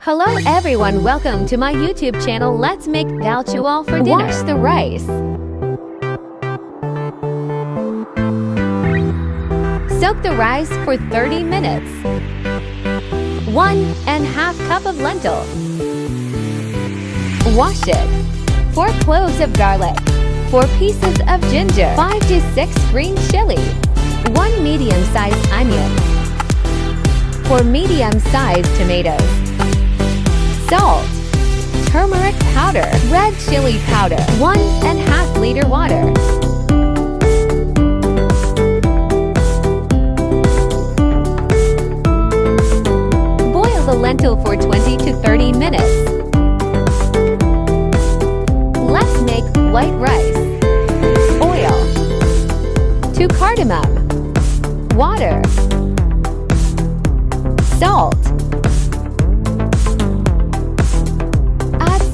Hello everyone, welcome to my YouTube channel. Let's make dal chawal for dinner. Wash the rice. Soak the rice for 30 minutes. 1½ cup of lentil. Wash it. 4 cloves of garlic. 4 pieces of ginger. 5 to 6 green chili. 1 medium-sized onion. 4 medium-sized tomatoes. Salt, turmeric powder, red chili powder, 1½ liter water. Boil the lentil for 20 to 30 minutes. Let's make white rice. Oil, 2 cardamom, water, salt,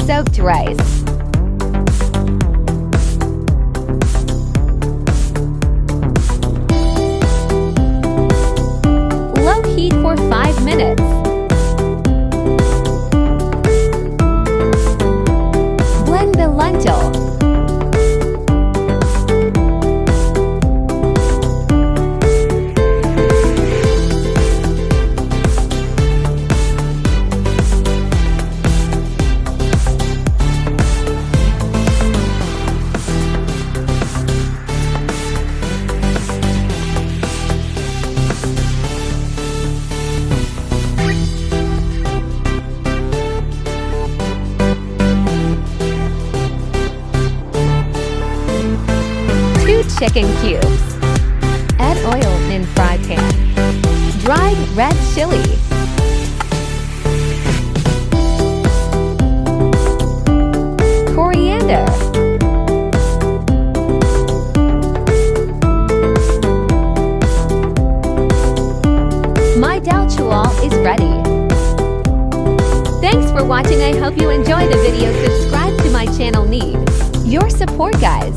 soaked rice. Low heat for 5 minutes. Blend the lentil. Chicken cubes. Add oil in fry pan. Dried red chili. Coriander. My dal chawal is ready. Thanks for watching. I hope you enjoy the video. Subscribe to my channel. Need your support, guys.